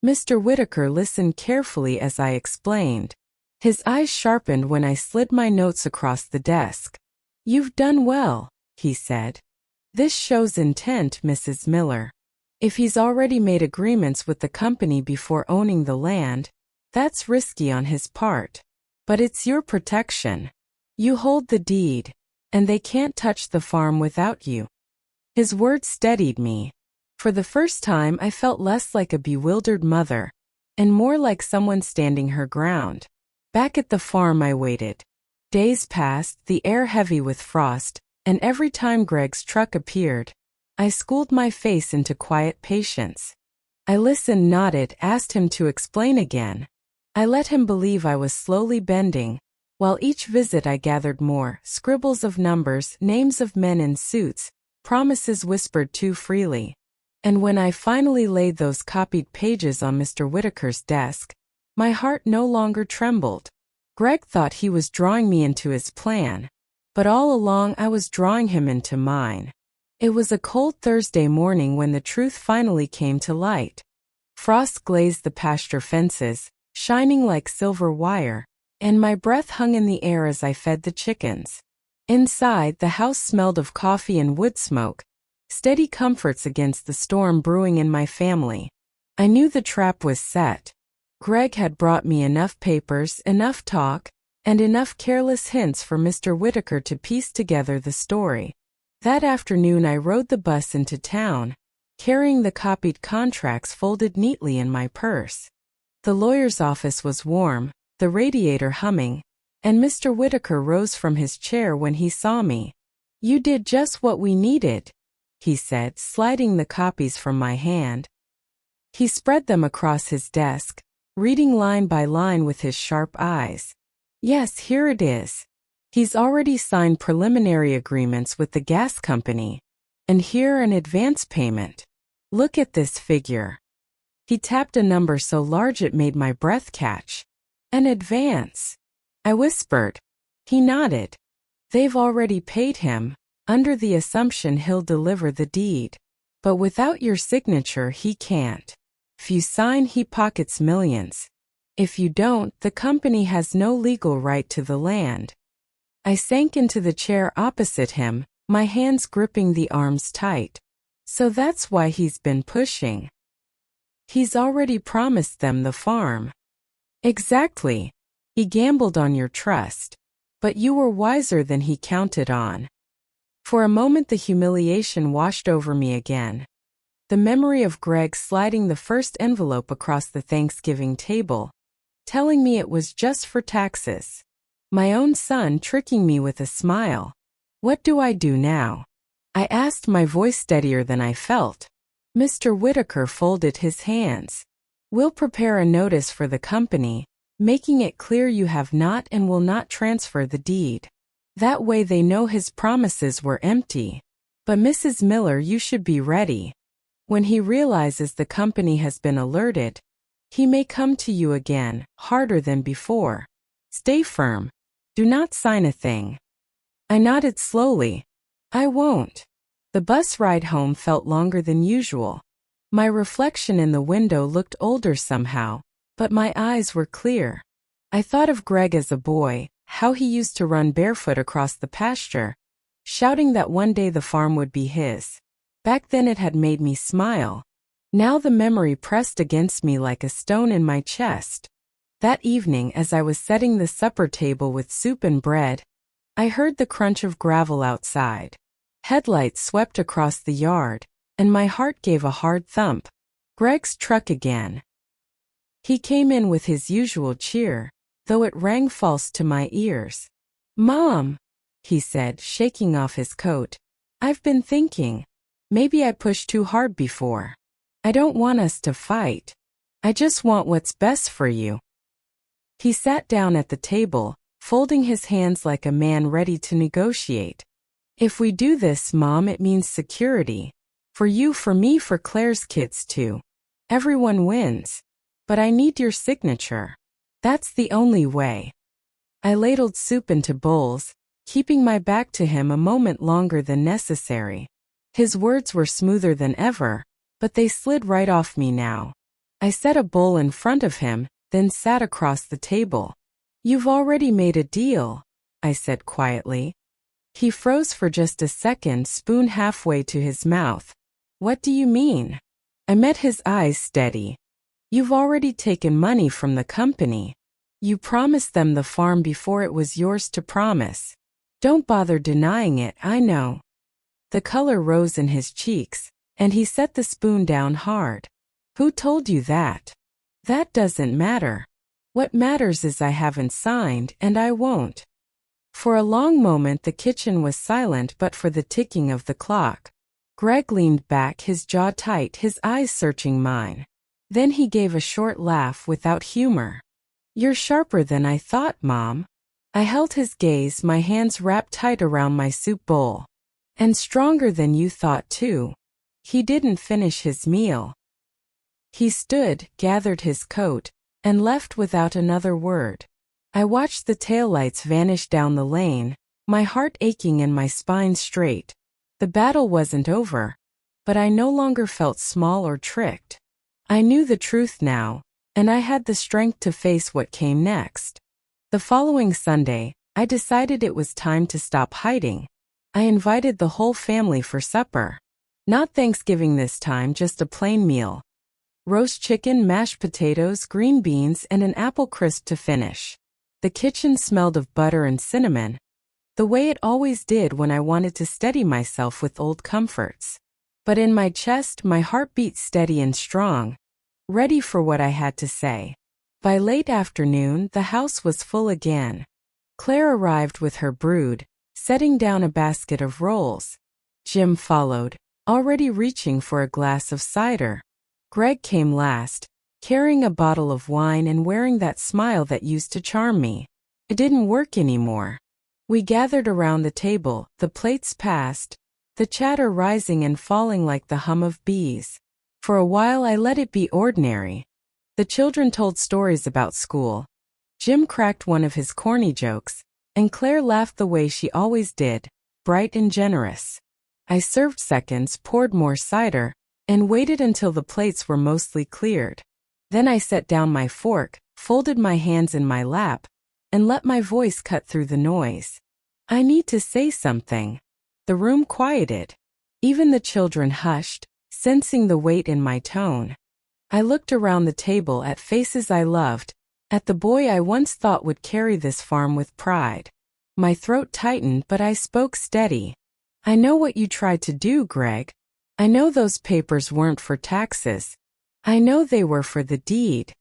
Mr. Whitaker listened carefully as I explained. His eyes sharpened when I slid my notes across the desk. You've done well, he said. This shows intent, Mrs. Miller. If he's already made agreements with the company before owning the land, that's risky on his part. But it's your protection. You hold the deed, and they can't touch the farm without you. His words steadied me. For the first time I felt less like a bewildered mother, and more like someone standing her ground. Back at the farm I waited. Days passed, the air heavy with frost, and every time Greg's truck appeared, I schooled my face into quiet patience. I listened, nodded, asked him to explain again. I let him believe I was slowly bending, while each visit I gathered more, scribbles of numbers, names of men in suits, promises whispered too freely. And when I finally laid those copied pages on Mr. Whitaker's desk, my heart no longer trembled. Greg thought he was drawing me into his plan, but all along I was drawing him into mine. It was a cold Thursday morning when the truth finally came to light. Frost glazed the pasture fences, shining like silver wire, and my breath hung in the air as I fed the chickens. Inside, the house smelled of coffee and wood smoke, steady comforts against the storm brewing in my family. I knew the trap was set. Greg had brought me enough papers, enough talk, and enough careless hints for Mr. Whitaker to piece together the story. That afternoon I rode the bus into town, carrying the copied contracts folded neatly in my purse. The lawyer's office was warm, the radiator humming, and Mr. Whitaker rose from his chair when he saw me. You did just what we needed, he said, sliding the copies from my hand. He spread them across his desk, reading line by line with his sharp eyes. Yes, here it is. He's already signed preliminary agreements with the gas company. And here an advance payment. Look at this figure. He tapped a number so large it made my breath catch. An advance. I whispered. He nodded. They've already paid him, under the assumption he'll deliver the deed. But without your signature he can't. If you sign, he pockets millions. If you don't, the company has no legal right to the land. I sank into the chair opposite him, my hands gripping the arms tight. So that's why he's been pushing. He's already promised them the farm. Exactly. He gambled on your trust. But you were wiser than he counted on. For a moment the humiliation washed over me again. The memory of Greg sliding the first envelope across the Thanksgiving table, telling me it was just for taxes. My own son tricking me with a smile. What do I do now? I asked, my voice steadier than I felt. Mr. Whitaker folded his hands. We'll prepare a notice for the company, making it clear you have not and will not transfer the deed. That way they know his promises were empty. But Mrs. Miller, you should be ready. When he realizes the company has been alerted, he may come to you again, harder than before. Stay firm. Do not sign a thing. I nodded slowly. I won't. The bus ride home felt longer than usual. My reflection in the window looked older somehow, but my eyes were clear. I thought of Greg as a boy, how he used to run barefoot across the pasture, shouting that one day the farm would be his. Back then it had made me smile. Now the memory pressed against me like a stone in my chest. That evening, as I was setting the supper table with soup and bread, I heard the crunch of gravel outside. Headlights swept across the yard, and my heart gave a hard thump. Greg's truck again. He came in with his usual cheer, though it rang false to my ears. "Mom," he said, shaking off his coat, "I've been thinking. Maybe I pushed too hard before. I don't want us to fight. I just want what's best for you." He sat down at the table, folding his hands like a man ready to negotiate. "If we do this, Mom, it means security. For you, for me, for Claire's kids too. Everyone wins. But I need your signature. That's the only way." I ladled soup into bowls, keeping my back to him a moment longer than necessary. His words were smoother than ever, but they slid right off me now. I set a bowl in front of him, then sat across the table. "You've already made a deal," I said quietly. He froze for just a second, spoon halfway to his mouth. "What do you mean?" I met his eyes steady. "You've already taken money from the company. You promised them the farm before it was yours to promise. Don't bother denying it, I know." The color rose in his cheeks, and he set the spoon down hard. "Who told you that?" "That doesn't matter. What matters is I haven't signed, and I won't." For a long moment the kitchen was silent but for the ticking of the clock. Greg leaned back, his jaw tight, his eyes searching mine. Then he gave a short laugh without humor. "You're sharper than I thought, Mom." I held his gaze, my hands wrapped tight around my soup bowl. "And stronger than you thought, too." He didn't finish his meal. He stood, gathered his coat, and left without another word. I watched the taillights vanish down the lane, my heart aching and my spine straight. The battle wasn't over, but I no longer felt small or tricked. I knew the truth now, and I had the strength to face what came next. The following Sunday, I decided it was time to stop hiding. I invited the whole family for supper. Not Thanksgiving this time, just a plain meal. Roast chicken, mashed potatoes, green beans, and an apple crisp to finish. The kitchen smelled of butter and cinnamon, the way it always did when I wanted to steady myself with old comforts. But in my chest, my heart beat steady and strong, ready for what I had to say. By late afternoon, the house was full again. Claire arrived with her brood, setting down a basket of rolls. Jim followed, already reaching for a glass of cider. Greg came last, carrying a bottle of wine and wearing that smile that used to charm me. It didn't work anymore. We gathered around the table, the plates passed, the chatter rising and falling like the hum of bees. For a while I let it be ordinary. The children told stories about school. Jim cracked one of his corny jokes, and Claire laughed the way she always did, bright and generous. I served seconds, poured more cider, and waited until the plates were mostly cleared. Then I set down my fork, folded my hands in my lap, and let my voice cut through the noise. "I need to say something." The room quieted. Even the children hushed, sensing the weight in my tone. I looked around the table at faces I loved, at the boy I once thought would carry this farm with pride. My throat tightened, but I spoke steady. "I know what you tried to do, Greg. I know those papers weren't for taxes. I know they were for the deed."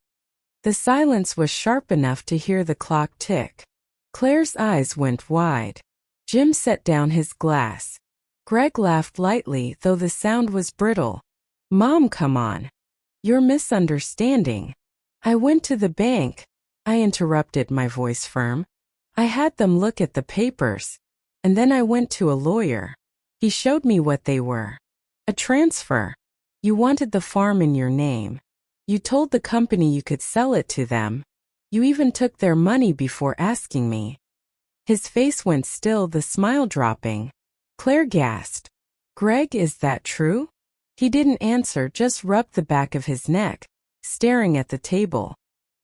The silence was sharp enough to hear the clock tick. Claire's eyes went wide. Jim set down his glass. Greg laughed lightly, though the sound was brittle. Mom, come on. You're misunderstanding. I went to the bank. I interrupted, my voice firm. I had them look at the papers. And then I went to a lawyer. He showed me what they were. A transfer. You wanted the farm in your name. You told the company you could sell it to them. You even took their money before asking me. His face went still, the smile dropping. Claire gasped. Greg, is that true? He didn't answer, just rubbed the back of his neck, staring at the table.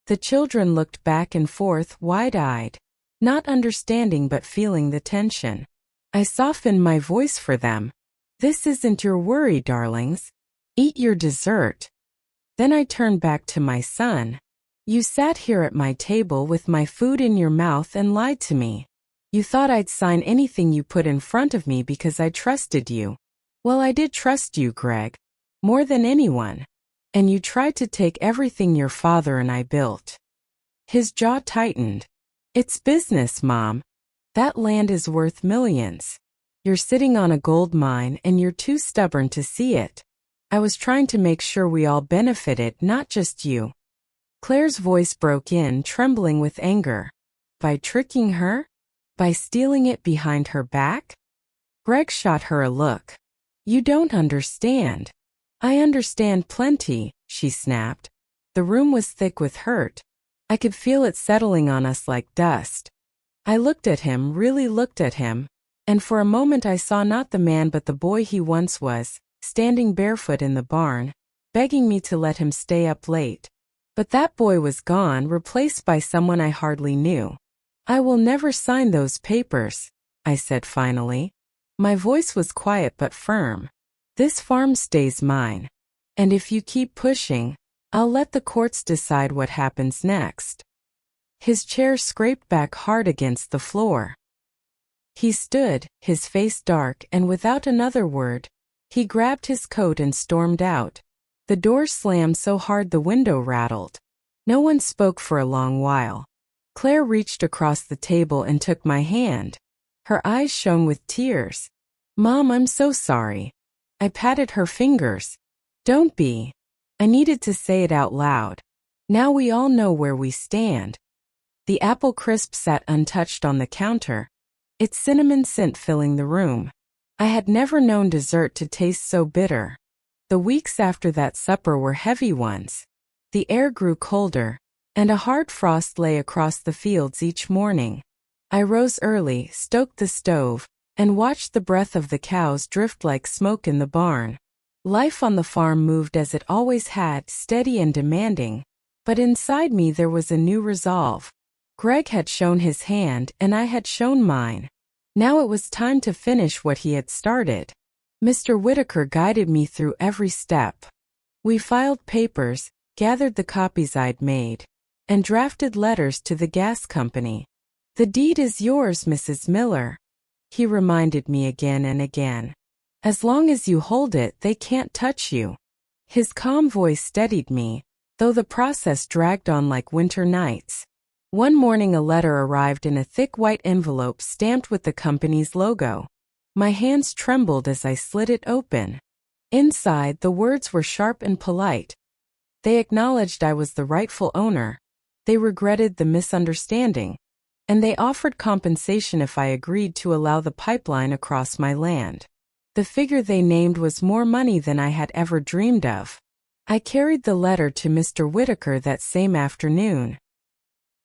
The children looked back and forth, wide-eyed, not understanding but feeling the tension. I softened my voice for them. This isn't your worry, darlings. Eat your dessert. Then I turned back to my son. You sat here at my table with my food in your mouth and lied to me. You thought I'd sign anything you put in front of me because I trusted you. Well, I did trust you, Greg. More than anyone. And you tried to take everything your father and I built. His jaw tightened. It's business, Mom. That land is worth millions. You're sitting on a gold mine and you're too stubborn to see it. I was trying to make sure we all benefited, not just you. Claire's voice broke in, trembling with anger. By tricking her? By stealing it behind her back? Greg shot her a look. You don't understand. I understand plenty, she snapped. The room was thick with hurt. I could feel it settling on us like dust. I looked at him, really looked at him, and for a moment I saw not the man but the boy he once was, standing barefoot in the barn, begging me to let him stay up late. But that boy was gone, replaced by someone I hardly knew. I will never sign those papers, I said finally. My voice was quiet but firm. This farm stays mine. And if you keep pushing, I'll let the courts decide what happens next. His chair scraped back hard against the floor. He stood, his face dark, and without another word, he grabbed his coat and stormed out. The door slammed so hard the window rattled. No one spoke for a long while. Claire reached across the table and took my hand. Her eyes shone with tears. Mom, I'm so sorry. I patted her fingers. Don't be. I needed to say it out loud. Now we all know where we stand. The apple crisp sat untouched on the counter, its cinnamon scent filling the room. I had never known dessert to taste so bitter. The weeks after that supper were heavy ones. The air grew colder, and a hard frost lay across the fields each morning. I rose early, stoked the stove, and watched the breath of the cows drift like smoke in the barn. Life on the farm moved as it always had, steady and demanding. But inside me there was a new resolve. Greg had shown his hand, and I had shown mine. Now it was time to finish what he had started. Mr. Whitaker guided me through every step. We filed papers, gathered the copies I'd made, and drafted letters to the gas company. The deed is yours, Mrs. Miller, he reminded me again and again. As long as you hold it, they can't touch you. His calm voice steadied me, though the process dragged on like winter nights. One morning a letter arrived in a thick white envelope stamped with the company's logo. My hands trembled as I slid it open. Inside, the words were sharp and polite. They acknowledged I was the rightful owner. They regretted the misunderstanding. And they offered compensation if I agreed to allow the pipeline across my land. The figure they named was more money than I had ever dreamed of. I carried the letter to Mr. Whitaker that same afternoon.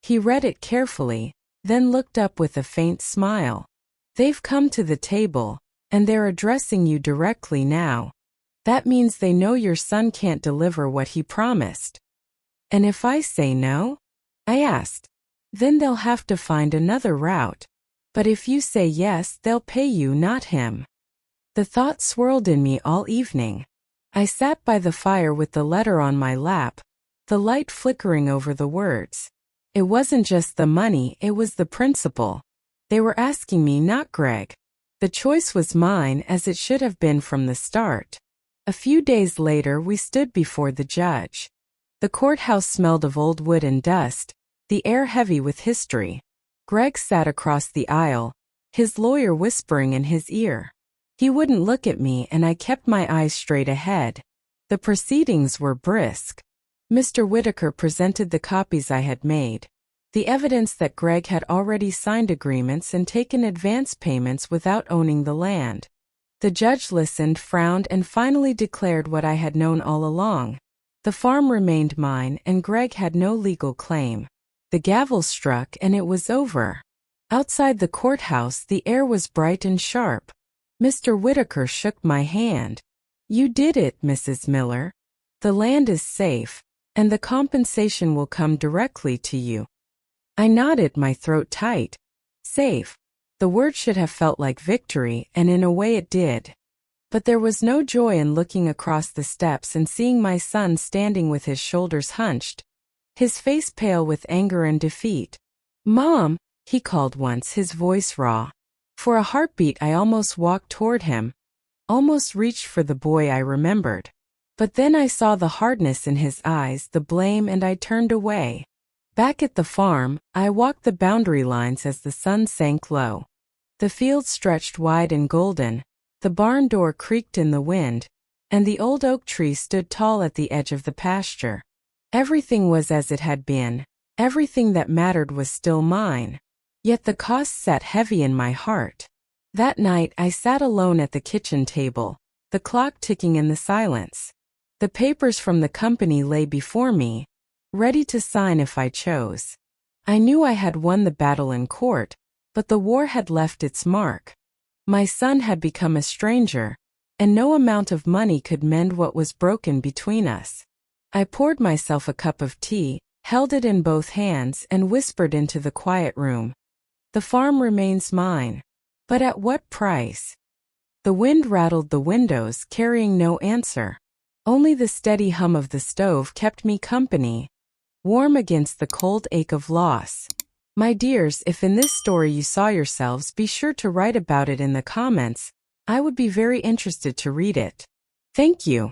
He read it carefully, then looked up with a faint smile. They've come to the table, and they're addressing you directly now. That means they know your son can't deliver what he promised. And if I say no? I asked. Then they'll have to find another route. But if you say yes, they'll pay you, not him. The thought swirled in me all evening. I sat by the fire with the letter on my lap, the light flickering over the words. It wasn't just the money, it was the principle. They were asking me, not Greg. The choice was mine, as it should have been from the start. A few days later, we stood before the judge. The courthouse smelled of old wood and dust, the air heavy with history. Greg sat across the aisle, his lawyer whispering in his ear. He wouldn't look at me and I kept my eyes straight ahead. The proceedings were brisk. Mr. Whitaker presented the copies I had made, the evidence that Greg had already signed agreements and taken advance payments without owning the land. The judge listened, frowned, and finally declared what I had known all along. The farm remained mine and Greg had no legal claim. The gavel struck and it was over. Outside the courthouse the air was bright and sharp. Mr. Whitaker shook my hand. "You did it, Mrs. Miller. The land is safe, and the compensation will come directly to you." I nodded, my throat tight. Safe. The word should have felt like victory, and in a way it did. But there was no joy in looking across the steps and seeing my son standing with his shoulders hunched, his face pale with anger and defeat. "Mom," he called once, his voice raw. For a heartbeat I almost walked toward him, almost reached for the boy I remembered. But then I saw the hardness in his eyes, the blame, and I turned away. Back at the farm, I walked the boundary lines as the sun sank low. The field stretched wide and golden, the barn door creaked in the wind, and the old oak tree stood tall at the edge of the pasture. Everything was as it had been, everything that mattered was still mine. Yet the cost sat heavy in my heart. That night I sat alone at the kitchen table, the clock ticking in the silence. The papers from the company lay before me, ready to sign if I chose. I knew I had won the battle in court, but the war had left its mark. My son had become a stranger, and no amount of money could mend what was broken between us. I poured myself a cup of tea, held it in both hands, and whispered into the quiet room. The farm remains mine. But at what price? The wind rattled the windows, carrying no answer. Only the steady hum of the stove kept me company, warm against the cold ache of loss. My dears, if in this story you saw yourselves, be sure to write about it in the comments. I would be very interested to read it. Thank you.